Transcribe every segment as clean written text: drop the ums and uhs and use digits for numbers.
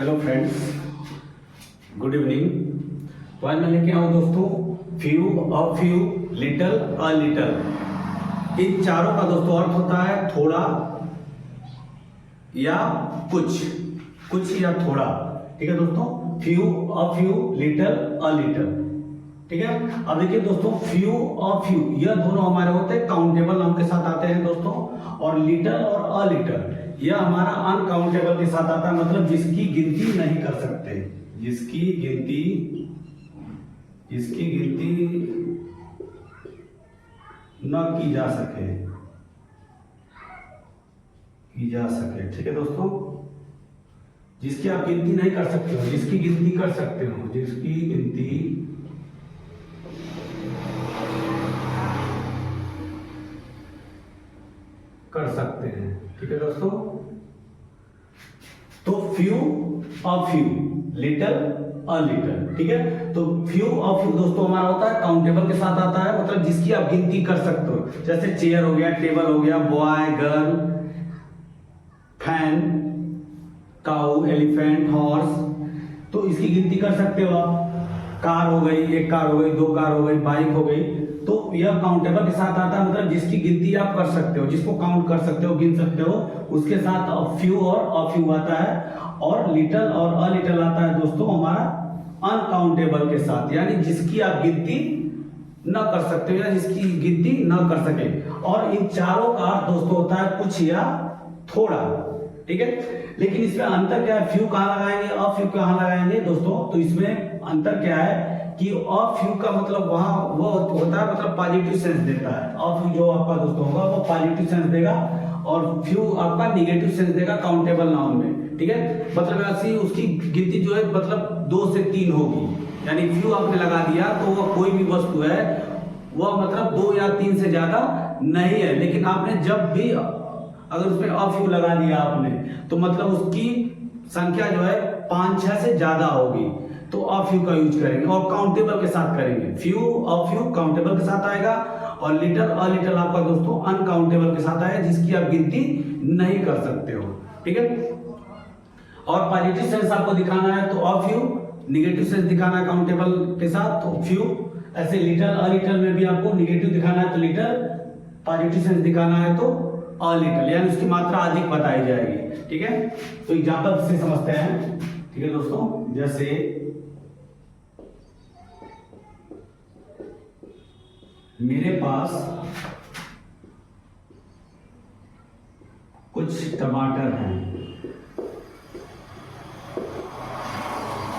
Hello friends, good evening. तो आज मैं लेके आऊँ दोस्तों few, a few, little, a little. इन चारों का दोस्तों अर्थ होता है थोड़ा या कुछ, कुछ या थोड़ा। ठीक है दोस्तों, few, a few, little, a little. ठीक है। अब देखिए दोस्तों, फ्यू और फ्यू यह दोनों हमारे होते हैं काउंटेबल नाउन के साथ आते हैं दोस्तों, और लिटल और अ लिटल यह हमारा अनकाउंटेबल के साथ आता है, मतलब जिसकी गिनती नहीं कर सकते, जिसकी गिनती न की जा सके, ठीक है दोस्तों। जिसकी आप गिनती नहीं कर सकते हो, जिसकी गिनती कर सकते हो, जिसकी गिनती कर सकते हैं। ठीक है दोस्तों। तो few, a few, little, a little. ठीक है। तो फ्यू, अ फ्यू दोस्तों हमारा होता है काउंटेबल के साथ आता है, मतलब जिसकी आप गिनती कर सकते हो। जैसे चेयर हो गया, टेबल हो गया, बॉय, गर्ल, फैन, काऊ, एलिफेंट, हॉर्स, तो इसकी गिनती कर सकते हो आप। कार हो गई, एक कार हो गई, दो कार हो गई, बाइक हो गई, तो यह काउंटेबल के साथ आता है, मतलब जिसकी गिनती आप कर सकते हो, जिसको काउंट कर सकते हो, गिन सकते हो, उसके साथ फ्यू और अ फ्यू आता है। और लिटल और अ लिटल आता है दोस्तों हमारा अनकाउंटेबल के साथ, यानी जिसकी आप गिनती न कर सकते हो या जिसकी गिनती न कर सके। और इन चारों का अर्थ दोस्तों होता है कुछ या थोड़ा। ठीक है। लेकिन इसमें अंतर क्या है, फ्यू कहां लगाएंगे, अ फ्यू कहां लगाएंगे दोस्तों, तो इसमें अंतर क्या है कि अ फ्यू का मतलब वहां वो होता है, मतलब पॉजिटिव सेंस देता है। अ फ्यू जो आपका दोस्तों होगा वो पॉजिटिव सेंस देगा, और फ्यू आपका निगेटिव सेंस देगा काउंटेबल नाउन में। ठीक है। मतलब ऐसी उसकी गिनती जो है मतलब 2 से 3 होगी, यानी फ्यू आपने लगा दिया तो वो कोई भी वस्तु है वह मतलब 2 या 3 से ज्यादा नहीं है। लेकिन आपने जब भी अगर उसमें अ फ्यू लगा दिया आपने, तो मतलब उसकी संख्या जो है 5-6 से ज्यादा होगी, तो अ फ्यू का यूज करेंगे और काउंटेबल के साथ करेंगे। फ्यू, अ फ्यू काउंटेबल के साथ आएगा, और लिटल, अ लिटल आपका दोस्तों अनकाउंटेबल के साथ आएगा, जिसकी आप गिनती नहीं कर सकते हो। ठीक है। और पॉजिटिव सेंस आपको दिखाना है तो अ फ्यू, निगेटिव सेंस दिखाना है काउंटेबल के साथ तो फ्यू। ऐसे लिटल, अ लिटल में भी आपको निगेटिव दिखाना है तो लिटल, पॉजिटिव सेंस दिखाना है तो अ लिटल, यानी उसकी मात्रा अधिक बताई जाएगी। ठीक है। तो एग्जांपल से समझते हैं। ठीक है दोस्तों, जैसे मेरे पास कुछ टमाटर हैं,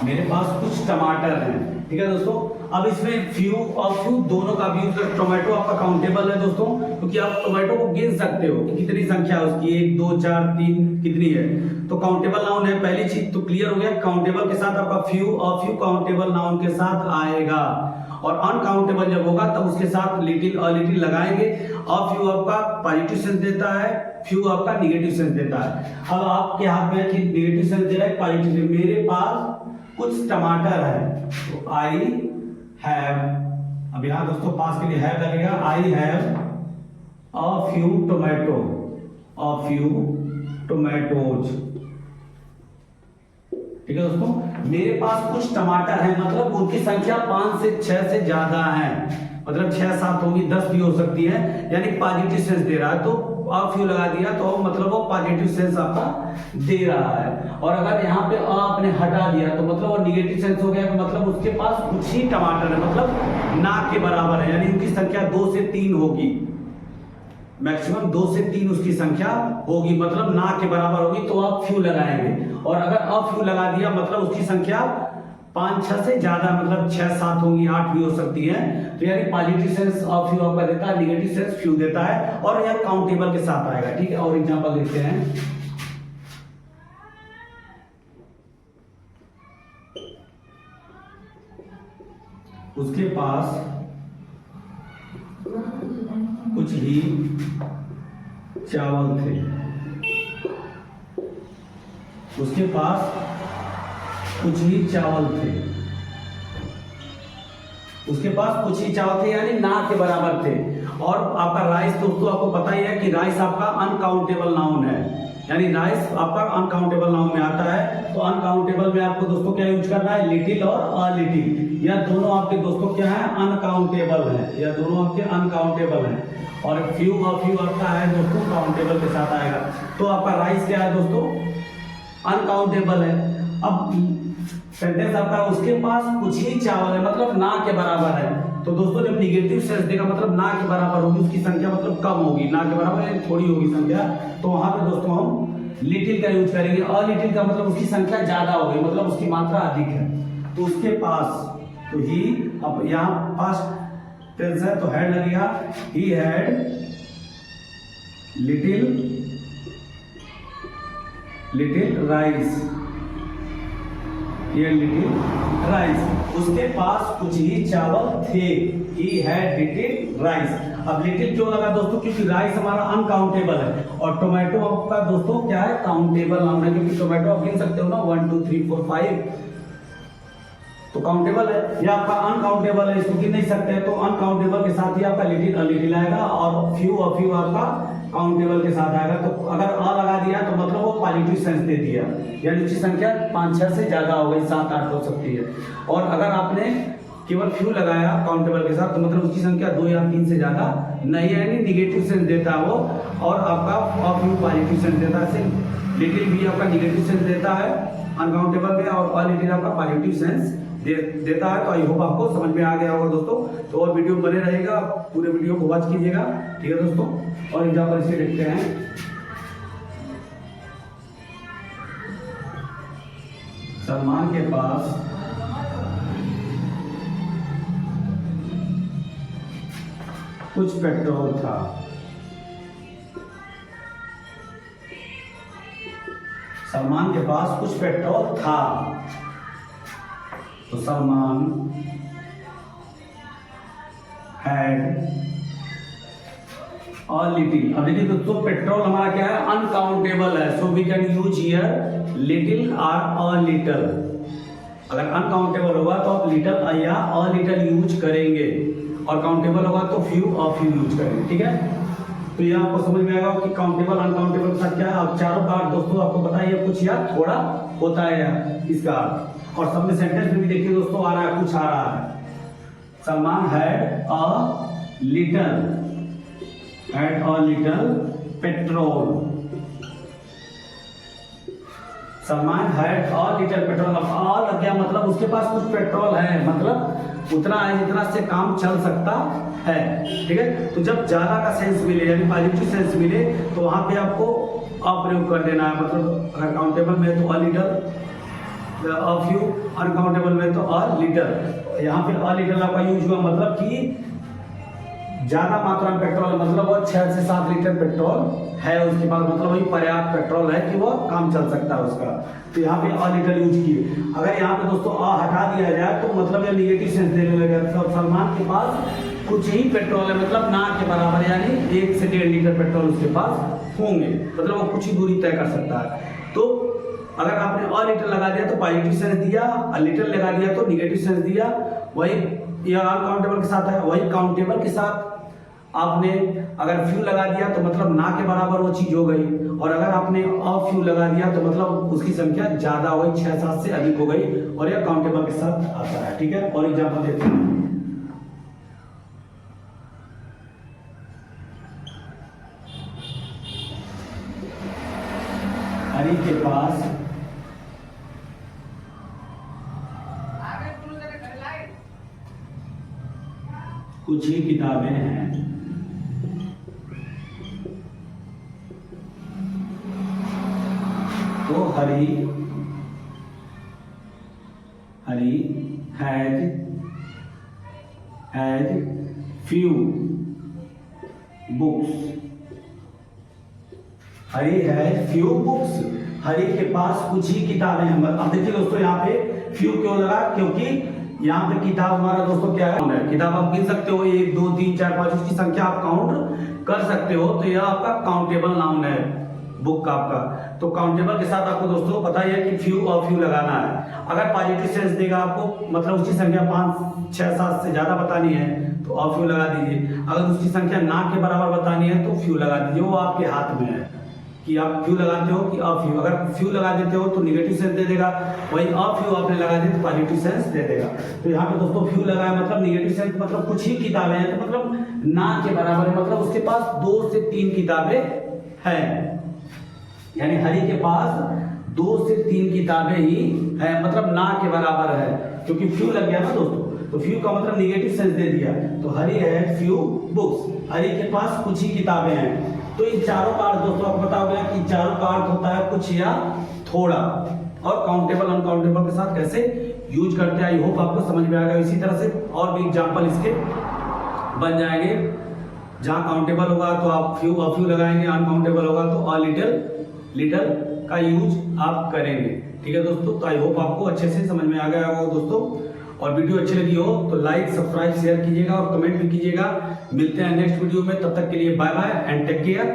मेरे पास कुछ टमाटर हैं। ठीक है दोस्तों। अब इसमें फ्यू और फ्यू दोनों का भी यूज कर, टोमेटो आपका काउंटेबल है दोस्तों, क्योंकि आप टोमेटो को गिन सकते हो कि कितनी संख्या है उसकी, 1 2 4 3 कितनी है, तो काउंटेबल नाउन है। पहली चीज तो क्लियर हो गया, काउंटेबल के साथ आपका फ्यू और फ्यू काउंटेबल नाउन के साथ आएगा, और अनकाउंटेबल जब होगा तब उसके साथ लिटिल, अ लिटिल लगाएंगे। अ फ्यू आपका पॉजिटिव सेंस देता है, फ्यू आपका निगेटिव सेंस देता है। अब आपके हाथ में कि निगेटिव सेंस दे रहा है, पॉजिटिव सेंस, मेरे पास कुछ टमाटर है, तो आई हैव, अब यहां दोस्तों पास के लिए हैव लगेगा, I have a few tomato, a few tomatoes. ठीक है दोस्तों, मेरे पास कुछ टमाटर है, मतलब उनकी संख्या 5 से 6 से ज्यादा है, मतलब 6-7 होंगी, 10 भी हो सकती है, यानी पॉजिटिव सेंस दे रहा है, तो अ फ्यू लगा दिया तो मतलब वो पॉजिटिव सेंस आपका दे रहा है। और अगर यहाँ पे अ आपने हटा दिया तो मतलब वो निगेटिव सेंस हो गया, तो मतलब उसके पास कुछ ही टमाटर है, मतलब ना के बराबर है, यानी उनकी संख्या 2 से 3 होगी, मैक्सिमम 2 से 3 उसकी संख्या होगी, मतलब ना के बराबर होगी, तो आप फ्यू लगाएंगे। और अगर अ फ्यू लगा दिया मतलब उसकी संख्या 5-6 से ज्यादा, मतलब 6-7 होंगी, 8 भी हो सकती है, तो यानी पॉजिटिव सेंस अ फ्यू आपका देता है, निगेटिव सेंस फ्यू देता है, और यह काउंटेबल के साथ आएगा। ठीक है। और एग्जांपल देखते हैं। उसके पास कुछ ही चावल थे, उसके पास कुछ ही चावल थे, उसके पास कुछ ही चावल थे, यानी ना के बराबर थे। और आपका राइस दोस्तों आपको पता ही है कि राइस आपका अनकाउंटेबल नाउन है, यानी राइस आपका अनकाउंटेबल नाउन में आता है। तो अनकाउंटेबल में आपको दोस्तों क्या यूज करना है, लिटिल और अ लिटिल, या दोनों आपके दोस्तों क्या है, अनकाउंटेबल है, या दोनों आपके अनकाउंटेबल है। और फ्यू और फ्यू आपका है दोस्तों काउंटेबल के साथ आएगा। तो आपका राइस क्या है दोस्तों, अनकाउंटेबल है। अब सेंटेंस आपका उसके पास कुछ ही चावल है, मतलब ना के बराबर है। तो दोस्तों जब निगेटिव सेंस देगा मतलब ना के बराबर होगी, उसकी संख्या मतलब कम होगी, ना के बराबर है थोड़ी होगी संख्या, तो वहां पे दोस्तों हम लिटिल का यूज करेंगे। और लिटिल का मतलब उसकी संख्या ज्यादा हो गई, मतलब उसकी मात्रा अधिक है। तो उसके पास, तो ही, अब यहाँ पास टेंस है तो हैड लगेगा, ही हैड लिटिल राइस, ये लिटिल राइस, उसके पास कुछ ही चावल थे, ही हैड लिटिल राइस। अब लिटिल क्यों लगा दोस्तों, क्योंकि राइस हमारा अनकाउंटेबल है और टोमेटो आपका दोस्तों क्या है, काउंटेबल नाउन है, क्योंकि टोमेटो आप गिन सकते हो ना, 1 2 3 4 5, तो काउंटेबल है। या आपका अनकाउंटेबल है, इसको गिन नहीं सकते, तो अनकाउंटेबल के साथ ही आपका लिटिल आएगा, और फ्यू आपका काउंटेबल के साथ आएगा। तो अगर अ लगा दिया तो मतलब वो पॉजिटिव सेंस दे दिया, यानी उसकी संख्या 5-6 से ज्यादा हो गई, 7-8 हो सकती है। और अगर आपने केवल फ्यू लगाया काउंटेबल के साथ तो मतलब उसकी संख्या 2 या 3 से ज्यादा नहीं है, यानी निगेटिव सेंस देता है वो, और आपका अ फ्यू पॉजिटिव सेंस देता है। लिटिल भी आपका निगेटिव सेंस देता है अनकाउंटेबल में, और अ लिटिल आपका पॉजिटिव सेंस देता है। तो आई होप आपको समझ में आ गया होगा दोस्तों। तो और वीडियो बने रहेगा, पूरे वीडियो को वॉच कीजिएगा, ठीक है दोस्तों। और एग्जाम्पल इसे देखते हैं। सलमान के पास कुछ पेट्रोल था, सलमान के पास कुछ पेट्रोल था, तो सलमान हैड अ लिटिल। अब देखिए दोस्तों पेट्रोल हमारा क्या है, अनकाउंटेबल है, so we can use here little और अ लिटिल। अगर अनकाउंटेबल होगा तो आप लिटिल या अ लिटिल यूज करेंगे, और काउंटेबल होगा तो फ्यू और फ्यू यूज करेंगे, ठीक है। तो ये आपको समझ में आएगा कि काउंटेबल अनकाउंटेबल के साथ क्या है। अब चारों का अर्थ दोस्तों आपको पता है, कुछ या थोड़ा होता है इसका अर्थ। और सब में सेंटेंस में भी देखिए दोस्तों आ रहा है, कुछ आ रहा है। Salman had a little petrol, Salman had a little petrol. अब अ लग गया मतलब उसके पास कुछ पेट्रोल है, मतलब उतना है जितना से काम चल सकता है, ठीक है। तो जब ज्यादा का सेंस मिले यानी पॉजिटिव सेंस मिले तो वहां पे आपको अ प्रयोग कर देना है। मतलब अगर काउंटेबल में तो a little, a few, uncountable में तो अ लिटिल। यहाँ पे अ लिटिल आपका यूज हुआ मतलब कि ज्यादा मात्रा में पेट्रोल, मतलब वो 6 से 7 लीटर पेट्रोल है उसके पास, मतलब वही पर्याप्त पेट्रोल है कि वो काम चल सकता है उसका। तो यहाँ पे अ लिटिल यूज किए। अगर यहाँ पे दोस्तों अ हटा दिया जाए तो मतलब ये निगेटिव सेंस देने लगेगा। तो सलमान के पास कुछ ही पेट्रोल है, मतलब ना के बराबर, यानी 1 से 1.5 लीटर पेट्रोल उसके पास होंगे, मतलब वो कुछ ही दूरी तय कर सकता है। तो अगर आपने अ लिटिल लगा दिया तो पॉजिटिव सेंस दिया, अ लिटिल लगा दिया तो निगेटिव सेंस दिया। वही ये अनकाउंटेबल के साथ है, वही काउंटेबल के साथ आपने अगर फ्यू लगा दिया तो मतलब ना के बराबर वो चीज हो गई, और अगर आपने अ फ्यू लगा दिया तो मतलब उसकी संख्या ज्यादा हो गई, 6-7 से अधिक हो गई, और यह काउंटेबल के साथ आता है, ठीक है। और एग्जांपल देखते हैं। हरी के पास कुछ ही किताबें हैं, तो Hari has few books, Hari has few books, Hari के पास कुछ ही किताबें हैं। अब देखिए दोस्तों यहाँ पे फ्यू क्यों लगा, क्योंकि यहाँ पे किताब हमारा दोस्तों क्या है, किताब आप गिन सकते हो, 1 2 3 4 5 उसकी संख्या आप काउंट कर सकते हो। तो यह आपका काउंटेबल नाउन है बुक का आपका। तो काउंटेबल के साथ आपको दोस्तों पता ही है कि फ्यू और फ्यू लगाना है। अगर पॉजिटिव सेंस देगा आपको, मतलब उसकी संख्या 5 6 7 से ज्यादा बतानी है तो अ फ्यू लगा दीजिए। अगर उसकी संख्या ना के बराबर बतानी है तो फ्यू लगा दीजिए, वो आपके हाथ में है, कि आप फ्यू लगाते हो कि अ फ्यू, अगर फ्यू लगा देते हो तो निगेटिव सेंस दे देगा, वही अ फ्यू आपने लगा दिया तो पॉजिटिव सेंस दे देगा। तो यहाँ पे दोस्तों फ्यू लगाया मतलब निगेटिव सेंस, मतलब कुछ ही किताबें हैं, तो मतलब ना के बराबर है, मतलब उसके पास 2 से 3 किताबें हैं, यानी हरि के पास 2 से 3 किताबें ही है, मतलब ना के बराबर है, क्योंकि फ्यू लग गया ना दोस्तों, तो फ्यू का मतलब निगेटिव सेंस दे दिया, तो हरि है फ्यू बुक्स, हरि के पास कुछ ही किताबें हैं। तो इन चारों का अर्थ दोस्तों आपको पता हो गया कि चारों का अर्थ होता है कुछ या थोड़ा, और काउंटेबल अनकाउंटेबल के साथ कैसे यूज करते हैं। आई होप आपको समझ में आ गया। इसी तरह से और भी एग्जांपल इसके बन जाएंगे, जहां काउंटेबल होगा तो आप फ्यू अ फ्यू लगाएंगे, अनकाउंटेबल होगा तो अ लिटिल का यूज आप करेंगे। ठीक है दोस्तों, तो आई होप आपको अच्छे से समझ में आ गया होगा दोस्तों, और वीडियो अच्छी लगी हो तो लाइक सब्सक्राइब शेयर कीजिएगा और कमेंट भी कीजिएगा। मिलते हैं नेक्स्ट वीडियो में, तब तक के लिए bye bye and take care.